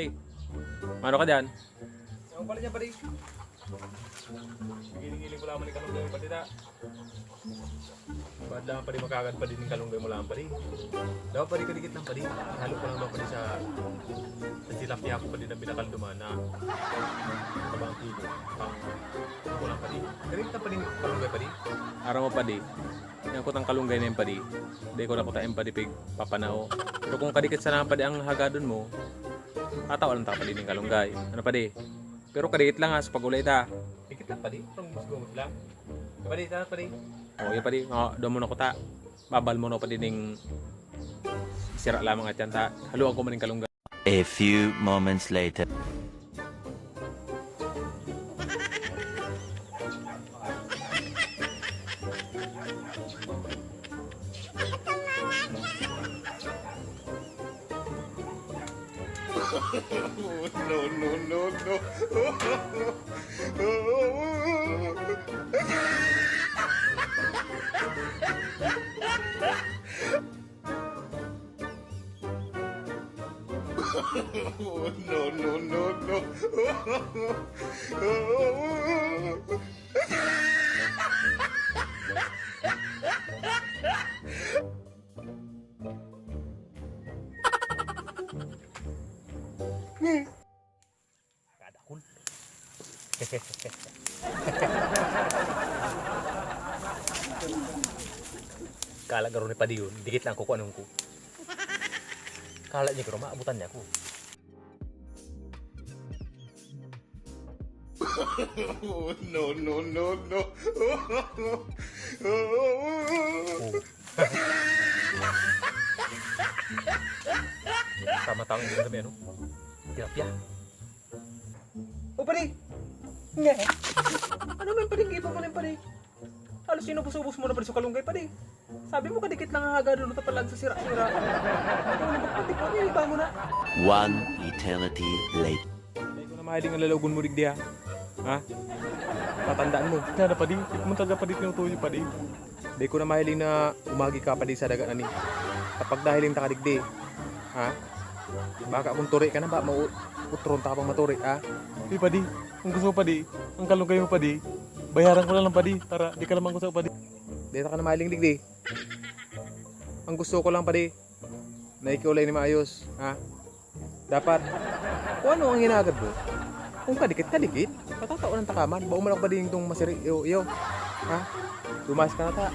Padi. Mano ka dyan? Ang pala niya, padi. Giling-giling ko lamang ni kalunggay, padi na. Ba't lang padi makagad padi ng kalunggay mo lang, padi. Dapat padi kadikit lang, padi. Halo ko lang daw padi sa tilapia ko, padi na binakalduman na kabang kilo. Pang ko lang, padi. Kadikit lang padi ng kalunggay, padi. Araw mo Padi. Yang kutang kalunggay na yung Padi. Hindi ko na kutain Padi pig papanao. Pero kung kadikit sana Padi ang hagadon mo, tatawa lang ta Padi ng kalunggay. Ano Padi? Pero kadikit lang ha sa pag-ulay ta. Dikit lang, padi. Parang mas gumot lang. Padi, tara, padi. O yung Padi, doon mo na kuta. Babal mo na Padi ng sira lamang at yan ta. Haluan ko man ng kalunggay. A few moments later. Kadakul. Kala garo ni padi yun, dikit lang kukuha nung ko. Kala niya garo, maabutan niya ako. No. Tama-tama yung sabi, ano? Tilapia. O, pari! Nga! Ano man, pari? Giba mo na yung pari. Halos sinubos-ubos mo na pari sa kalunggay, pari. Sabi mo, kadikit lang ang haga doon na palag sa sira-sira. Ano naman, pati ko, niliba mo na. One eternity later. Hindi ko na mahiling ang lalagon mo digdi ha. Ha? Tatandaan mo. Kaya Padi, ikman talaga Padi tinutuyo Padi. Hindi ko na mahiling na umagi ka Padi sa dagat ani. Kapag dahiling ta kadigdi. Ha? Baka kung turi ka na ba, mautron ta pang maturi ha? Hey Padi, kung gusto mo Padi, ang kalunggay mo Padi, bayaran ko lang Padi, para di ka lamang gusto Padi. Hindi ka na mahiling digdi. Ang gusto ko lang Padi, na ikiulay ni maayos, ha? Dapat, kung ano ang hinagad mo, kung kadikit, patataon ng takaman. Bau malak ba din itong masiri, iyo, ha? Dumas ka na ta.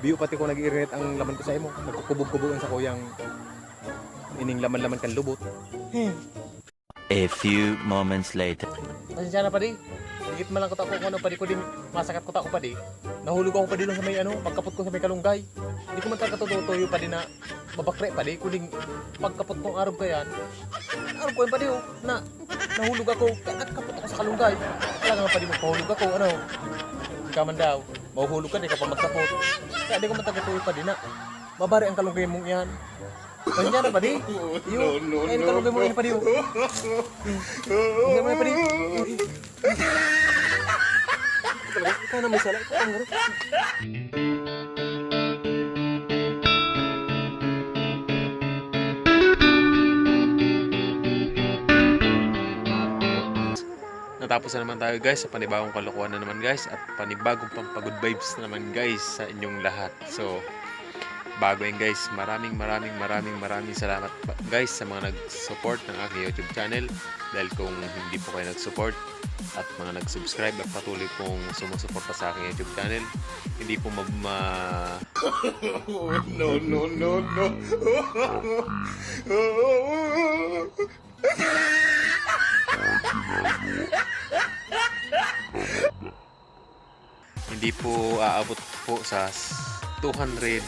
Biyo pati ko nag-irinit ang laman ko sa imo. Nagkukubog-kubogan sa kuyang ining laman-laman kan lubot. A few moments later. Pasensya na pa di. Higit man lang ko kung ano pa di ko din masakat ko pa di. Nahulog ako pa di lang sa may ano, pagkapot ko sa may kalunggay. Hindi ko man talaga tutuyo pa di na mabakre pa di. Kuling pagkapot kong arog ka yan. Arog ko yan pa di na nahulog ako. Kaya nagkapot ako sa kalunggay. Kaya nga pa di magpahulog ako. Ano? Hindi ka man daw. Mahuhulog ka di ka pa magkapot. Kaya di ko man talaga tuyo pa di na mabari ang kalunggay mong yan. Pasensya na pa di. Ayun kalunggay mo yan pa di. Pasensya mo yan pa di. Ikaw na may sala. Ikaw ang garo. Natapos na naman tayo guys sa panibagong kalokohan na naman guys at panibagong pampagod vibes na naman guys sa inyong lahat. So bago yan guys, maraming salamat guys sa mga nag-support ng aking YouTube channel. Dahil kung hindi po kayo nag-support at mga nag-subscribe at patuloy pong sumusuporta sa aking YouTube channel, hindi po No. Hindi po aabot po sa 204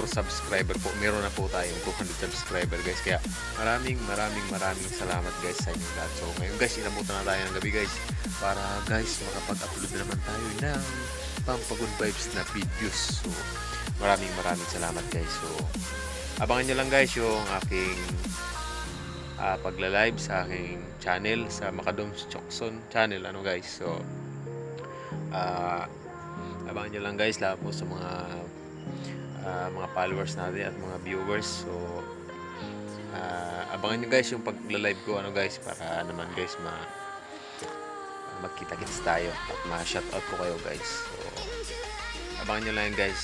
subscriber po. Meron na po tayong 200 subscriber guys. Kaya maraming salamat guys sa inyo lahat. So ngayon guys, inabutan na tayo ng gabi guys. Para guys, makapag-upload na naman tayo ng pampagod vibes na videos. So maraming salamat guys. So abangan nyo lang guys yung aking pagla-live sa aking channel sa Makadoms Chokson channel. Ano guys, so abangan nyo lang guys lahat po sa mga followers natin at mga viewers. So abangan nyo guys yung pag-live ko guys, para naman guys magkita-kits tayo at ma-shoutout ko kayo guys. So abangan nyo lang yun guys.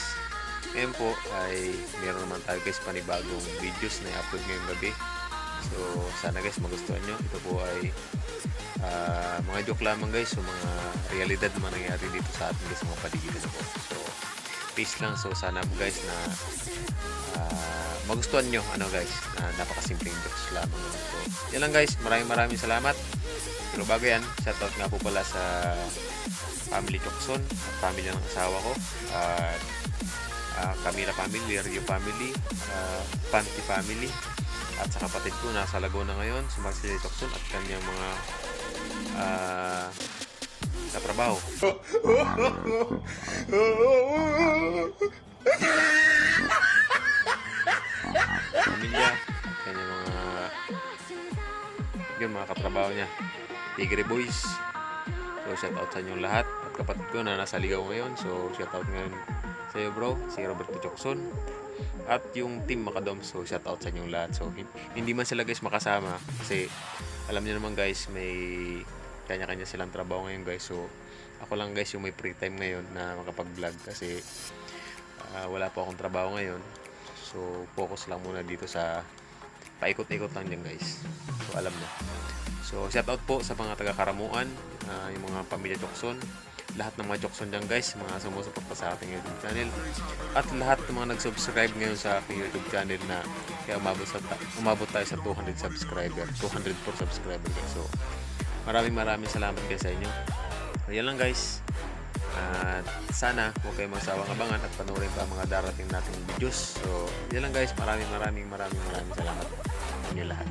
Ngayon po ay meron naman tayo guys panibagong videos na i-upload ngayong gabi. So sana guys magustuhan nyo. Ito po ay mga joke lamang guys, so mga realidad naman nangyari dito sa atin guys, mga paligiran po. So peace lang. So sana po guys na magustuhan nyo guys, na napakasimpleng jokes lamang. So yan lang guys, maraming salamat. Pero bago yan, shoutout nga po pala sa family Chokson at family ng asawa ko, Camila family, Rio family, Panty family, at sa kapatid ko nasa Laguna ngayon, si Marcelo Chokson at kanyang mga katrabaho. Pamilya at kanyang mga katrabaho niya, Tigre Boys. So shoutout sa inyong lahat at kapatid ko na nasa Ligaw ngayon. So shoutout ngayon sa iyo bro, si Roberto Chokson at yung team Macadom. So shoutout sa inyong lahat. So hindi man sila guys makasama kasi alam niyo naman guys, may kanya-kanya silang trabaho ngayon guys. So ako lang guys yung may free time ngayon na makapag-vlog kasi wala po akong trabaho ngayon. So focus lang muna dito sa paikot-ikot lang dyan guys. So alam na. So shoutout po sa mga taga-Karamuan, yung mga pamilya Chokson, lahat ng mga Chokson dyan guys, mga sumusuporta sa ating YouTube channel, at lahat ng mga nag-subscribe ngayon sa aking YouTube channel na kaya umabot tayo sa 200 subscriber, 204 subscriber guys. So maraming salamat guys sa inyo. So yan lang guys. At sana huwag kayong magsawang abangan at panoorin pa mga darating nating videos. So yan lang guys, maraming salamat sa inyo lahat.